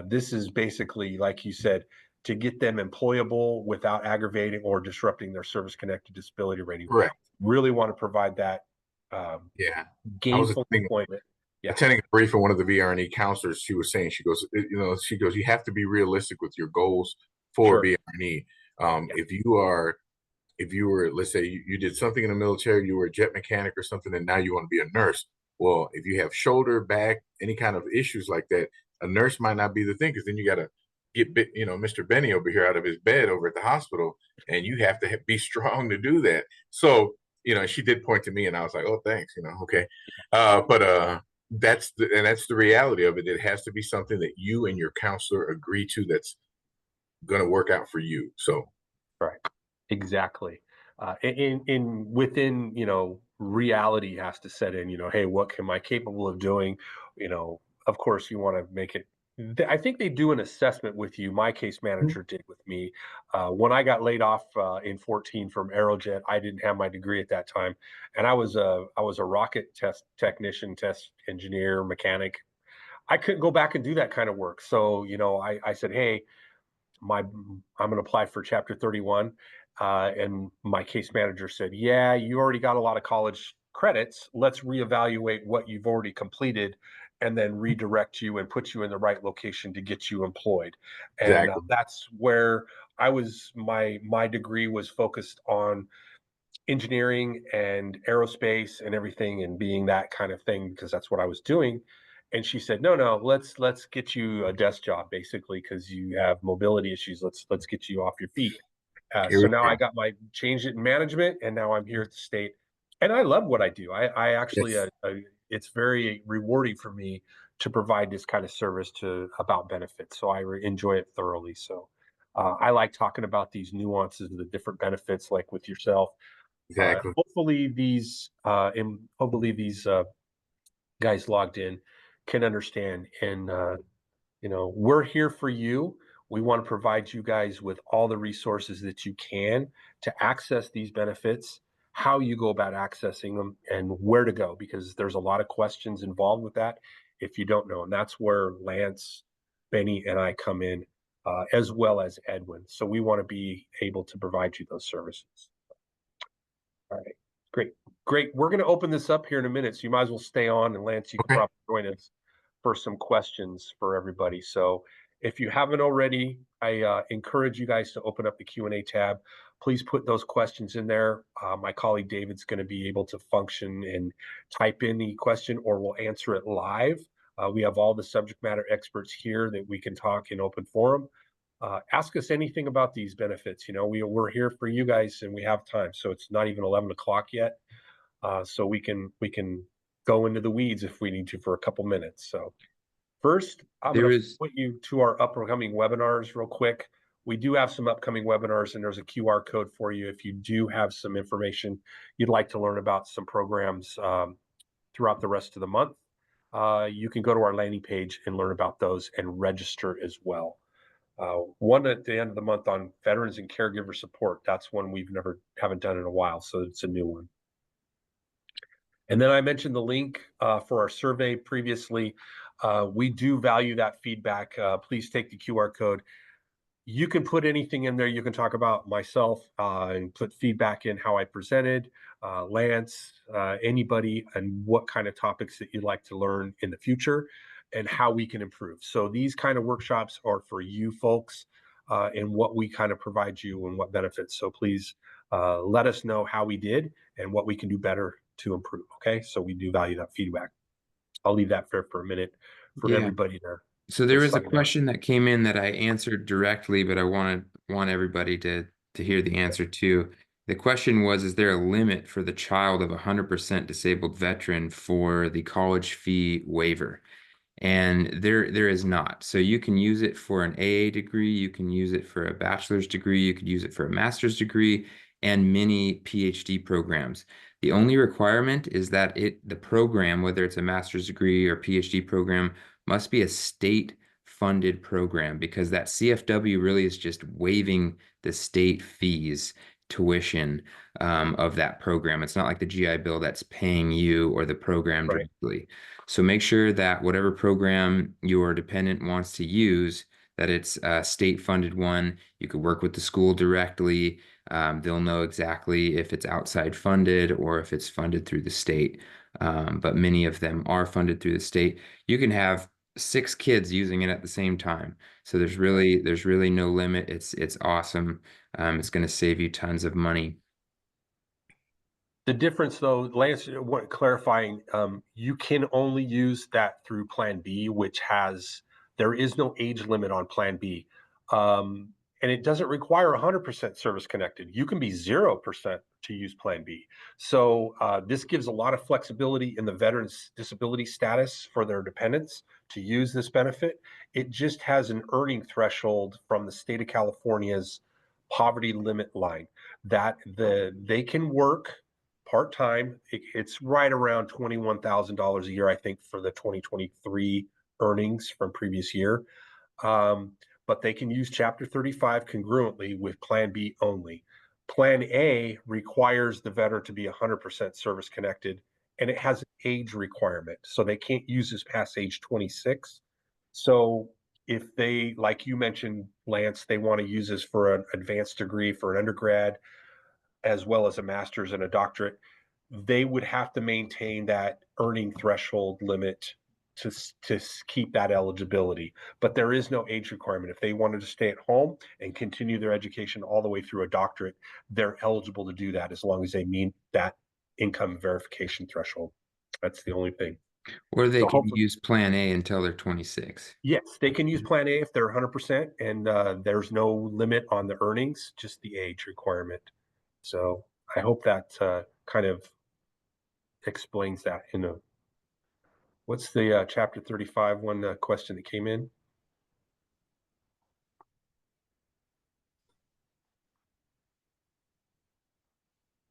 This is basically, like you said, to get them employable without aggravating or disrupting their service-connected disability rating. Correct. Really want to provide that Yeah. gainful employment. Yeah. Attending a brief from one of the VRE counselors, she was saying, she goes, you have to be realistic with your goals for VRE. If you were, let's say you did something in the military, you were a jet mechanic or something, and now you want to be a nurse. Well, if you have shoulder, back, any kind of issues like that, a nurse might not be the thing, because then you got to get, Mr. Benny over here out of his bed over at the hospital, and you have to be strong to do that. So, she did point to me, and I was like, oh, thanks, okay. But that's the reality of it. It has to be something that you and your counselor agree to that's going to work out for you. So, right. Exactly. In within, reality has to set in, hey, what am I capable of doing? Of course you want to make it. I think they do an assessment with you. My case manager did with me. When I got laid off in 14 from Aerojet, I didn't have my degree at that time. And I was a rocket test technician, test engineer, mechanic. I couldn't go back and do that kind of work. So, I said, hey, I'm going to apply for Chapter 31. And my case manager said, yeah, you already got a lot of college credits. Let's reevaluate what you've already completed and then redirect you and put you in the right location to get you employed. And exactly. That's where my degree was focused on engineering and aerospace and everything, and being that kind of thing, because that's what I was doing. And she said, no, let's get you a desk job, basically, because you have mobility issues. Let's get you off your feet. So now I got changed it in management, and now I'm here at the state, and I love what I do. I actually, it's very rewarding for me to provide this kind of service about benefits. So I enjoy it thoroughly. So I like talking about these nuances of the different benefits, like with yourself. Exactly. Hopefully these guys logged in can understand. And we're here for you. We want to provide you guys with all the resources that you can to access these benefits, how you go about accessing them, and where to go, because there's a lot of questions involved with that if you don't know. And that's where Lance, Benny, and I come in, as well as Edwin. So we want to be able to provide you those services. All right, great, great. We're going to open this up here in a minute, so you might as well stay on. And Lance, you can probably join us for some questions for everybody. So if you haven't already, I encourage you guys to open up the Q&A tab. Please put those questions in there. My colleague David's going to be able to function and type in the question, or we'll answer it live. We have all the subject matter experts here that we can talk in open forum. Ask us anything about these benefits. We're here for you guys, and we have time. So it's not even 11 o'clock yet. So we can go into the weeds if we need to for a couple minutes. So first, I'm going to point you to our upcoming webinars real quick. We do have some upcoming webinars, and there's a QR code for you if you do have some information you'd like to learn about some programs throughout the rest of the month. You can go to our landing page and learn about those and register as well. One at the end of the month on veterans and caregiver support. That's one we haven't done in a while, so it's a new one. And then I mentioned the link for our survey previously. We do value that feedback. Please take the QR code. You can put anything in there. You can talk about myself and put feedback in how I presented, Lance, anybody, and what kind of topics that you'd like to learn in the future and how we can improve. So these kind of workshops are for you folks and what we kind of provide you and what benefits. So please let us know how we did and what we can do better to improve. Okay, so we do value that feedback. I'll leave that for a minute for everybody there. So there was a question that came in that I answered directly, but I want everybody to hear the answer too. The question was, is there a limit for the child of a 100% disabled veteran for the college fee waiver? And there is not. So you can use it for an AA degree, you can use it for a bachelor's degree, you could use it for a master's degree, and many PhD programs. The only requirement is that the program, whether it's a master's degree or PhD program, must be a state-funded program, because that CFW really is just waiving the state fees, tuition of that program. It's not like the GI Bill that's paying you or the program directly. So make sure that whatever program your dependent wants to use, that it's a state-funded one. You could work with the school directly. They'll know exactly if it's outside funded or if it's funded through the state. But many of them are funded through the state. You can have 6 kids using it at the same time. So there's really no limit. It's awesome. It's going to save you tons of money. The difference, though, Lance, clarifying, you can only use that through Plan B, there is no age limit on Plan B. And it doesn't require 100% service connected. You can be 0% to use Plan B. So this gives a lot of flexibility in the veterans' disability status for their dependents to use this benefit. It just has an earning threshold from the state of California's poverty limit line that they can work part-time. It's right around $21,000 a year, I think, for the 2023 earnings from previous year. But they can use Chapter 35 congruently with Plan B only. Plan A requires the veteran to be 100% service connected, and it has an age requirement. So they can't use this past age 26. So if they, like you mentioned, Lance, they want to use this for an advanced degree, for an undergrad, as well as a master's and a doctorate, they would have to maintain that earning threshold limit to keep that eligibility. But there is no age requirement. If they wanted to stay at home and continue their education all the way through a doctorate, they're eligible to do that as long as they meet that income verification threshold. That's the only thing. Or they can use Plan A until they're 26. Yes, they can use Plan A if they're 100%, and there's no limit on the earnings, just the age requirement. So I hope that kind of explains that. What's the Chapter 35 one question that came in?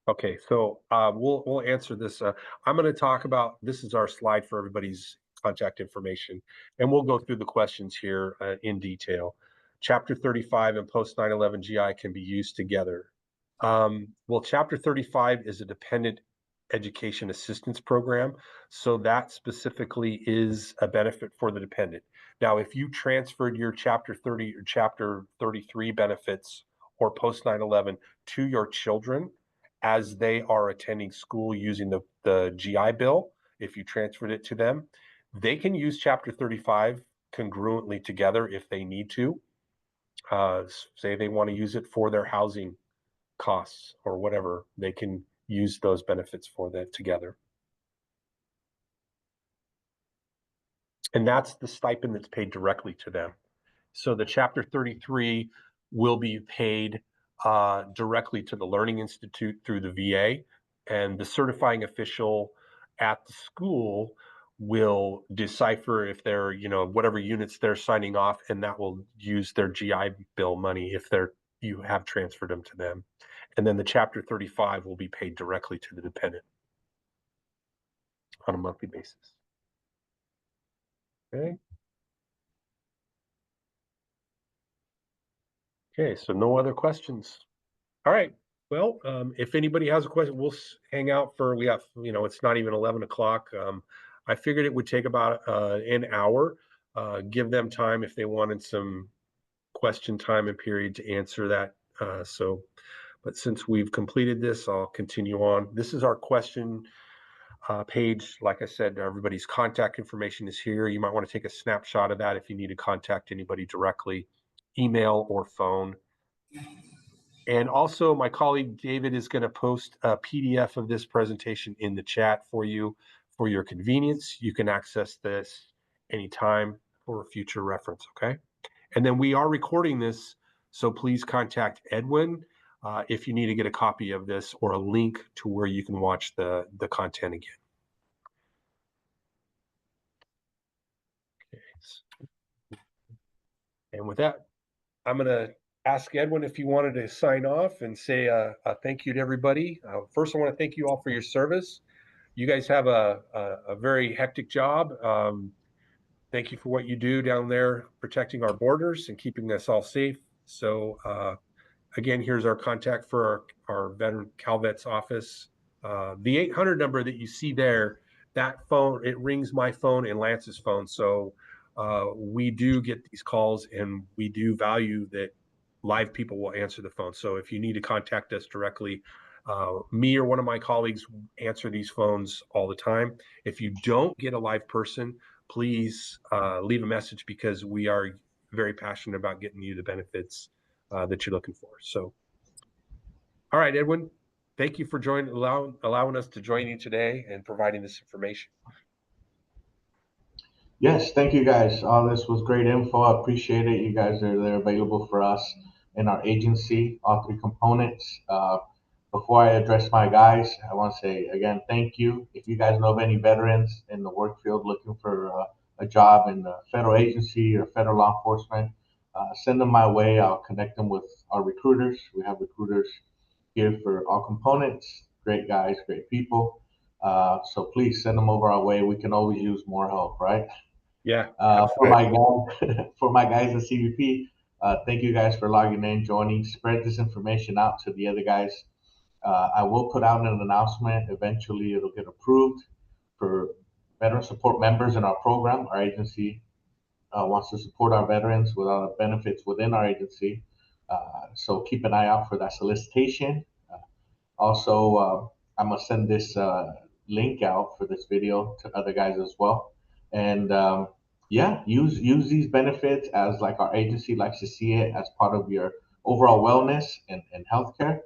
Okay, so we'll answer this. I'm going to talk about, this is our slide for everybody's contact information, and we'll go through the questions here in detail. Chapter 35 and post 9/11 GI can be used together. Well, Chapter 35 is a dependent education assistance program, so that specifically is a benefit for the dependent. Now, if you transferred your Chapter 30 or Chapter 33 benefits or post 9/11 to your children, as they are attending school using the GI Bill, if you transferred it to them, they can use Chapter 35 congruently together if they need to. Say they want to use it for their housing costs or whatever, they can use those benefits for that together. And that's the stipend that's paid directly to them. So the Chapter 33 will be paid directly to the Learning Institute through the VA, and the certifying official at the school will decipher if they're, whatever units they're signing off, and that will use their GI Bill money if you have transferred them to them. And then the Chapter 35 will be paid directly to the dependent on a monthly basis. Okay. Okay, so no other questions. All right. Well, if anybody has a question, we'll hang out for, we have, it's not even 11 o'clock. I figured it would take about an hour. Give them time if they wanted some question time and period to answer that. But since we've completed this, I'll continue on. This is our question page. Like I said, everybody's contact information is here. You might want to take a snapshot of that if you need to contact anybody directly, email or phone. And also, my colleague David is going to post a PDF of this presentation in the chat for you for your convenience. You can access this anytime for future reference, okay? And then we are recording this, so please contact Edwin if you need to get a copy of this or a link to where you can watch the content again. Okay. And with that, I'm going to ask Edwin if you wanted to sign off and say a thank you to everybody. First, I want to thank you all for your service. You guys have a very hectic job. Thank you for what you do down there, protecting our borders and keeping us all safe. So again, here's our contact for our veteran CalVet's office. The 800 number that you see there, that phone, it rings my phone and Lance's phone. So we do get these calls, and we do value that live people will answer the phone. So if you need to contact us directly, me or one of my colleagues answer these phones all the time. If you don't get a live person, please leave a message, because we are very passionate about getting you the benefits that you're looking for. So, all right, Edwin, thank you for allowing us to join you today and providing this information. Yes, thank you guys. All this was great info. I appreciate it. You guys are there available for us in our agency, all three components. Before I address my guys, I want to say again, thank you. If you guys know of any veterans in the work field looking for a job in a federal agency or federal law enforcement, send them my way. I'll connect them with our recruiters. We have recruiters here for all components. Great guys, great people. So please send them over our way. We can always use more help, right? Yeah. For my guys, for my guys in CBP, thank you guys for logging in, joining. Spread this information out to the other guys. I will put out an announcement. Eventually, it'll get approved for veteran support members in our program. Our agency wants to support our veterans with our benefits within our agency. So keep an eye out for that solicitation. Also, I'm gonna send this link out for this video to other guys as well. And yeah, use these benefits as like our agency likes to see it as part of your overall wellness and healthcare.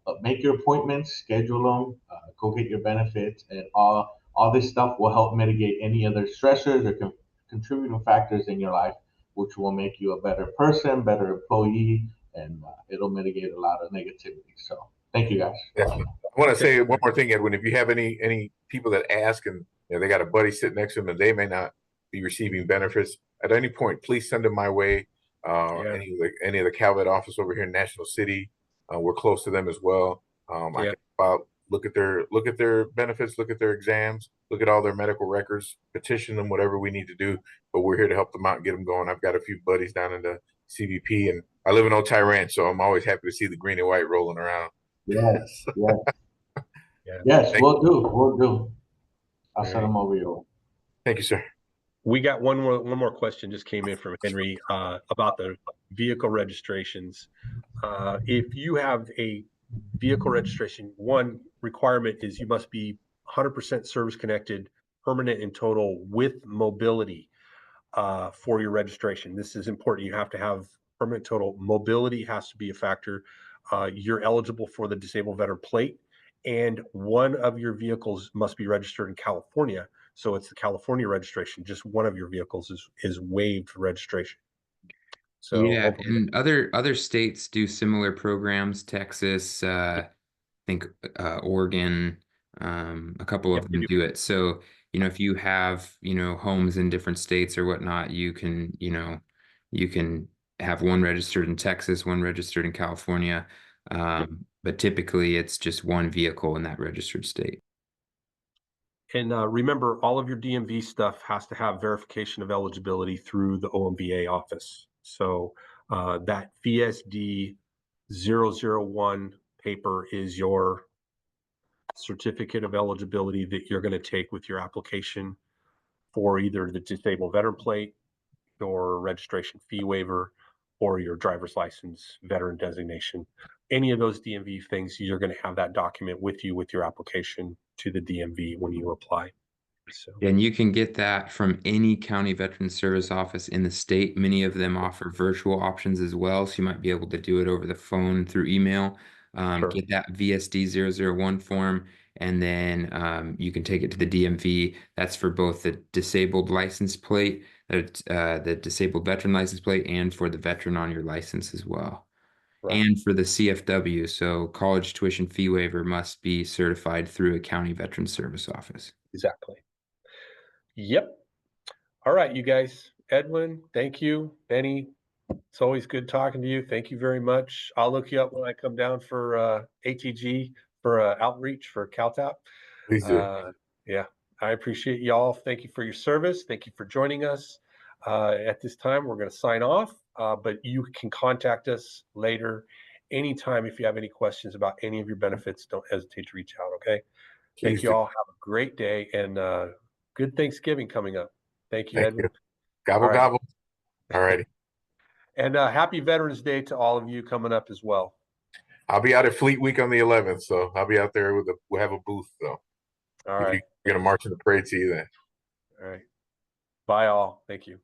But make your appointments, schedule them, go get your benefits, and all this stuff will help mitigate any other stressors or contributing factors in your life, which will make you a better person, better employee, and it'll mitigate a lot of negativity. So thank you guys. Definitely. I want to say one more thing, Edwin. If you have any people that ask and they got a buddy sitting next to them and they may not be receiving benefits, at any point, please send them my way. Any of the CalVet office over here in National City, we're close to them as well. I Yeah. can look at their benefits, look at their exams, look at all their medical records, petition them, whatever we need to do. But we're here to help them out and get them going. I've got a few buddies down in the CVP, and I live in Old Ty Ranch, so I'm always happy to see the green and white rolling around. Yes, yes, Yeah. yes. We'll do. We'll do. I'll send Right. them over your way. Thank you, sir. We got one more question just came in from Henry about the vehicle registrations. If you have a vehicle registration, one requirement is you must be 100% service connected, permanent and total with mobility for your registration. This is important. You have to have permanent total. Mobility has to be a factor. You're eligible for the disabled veteran plate, and one of your vehicles must be registered in California. So it's the California registration. Just one of your vehicles is waived for registration. So Yeah, hopefully, and other states do similar programs. Texas, I think Oregon, a couple yep, of you them do. do it. So, if you have, homes in different states or whatnot, you can have one registered in Texas, one registered in California. But typically it's just one vehicle in that registered state. And remember, all of your DMV stuff has to have verification of eligibility through the OMVA office. So that VSD 001 paper is your certificate of eligibility that you're going to take with your application for either the disabled veteran plate, your registration fee waiver, or your driver's license veteran designation. Any of those DMV things, you're going to have that document with you with your application to the DMV when you apply. So, And you can get that from any county veteran service office in the state. Many of them offer virtual options as well, so you might be able to do it over the phone through email. sure. Get that VSD 001 form, and then you can take it to the DMV. That's for both the disabled license plate, the disabled veteran license plate, and for the veteran on your license as well. Right. And for the CFW, so college tuition fee waiver must be certified through a county veteran service office. Exactly. Yep. All right, you guys. Edwin, thank you. Benny, it's always good talking to you. Thank you very much. I'll look you up when I come down for ATG for outreach for CalTAP. Please do. Yeah, I appreciate y'all. Thank you for your service. Thank you for joining us. At this time, we're going to sign off, but you can contact us later anytime if you have any questions about any of your benefits. Don't hesitate to reach out, okay? Please Thank you do. all. Have a great day and good Thanksgiving coming up. Thank you, Thank Edwin. you. Gobble, All right. gobble. All righty. And happy Veterans Day to all of you coming up as well. I'll be out at Fleet Week on the 11th, so I'll be out there we'll have a booth. So All if right. you're gonna march in the parade, see you then. All right. Bye all. Thank you.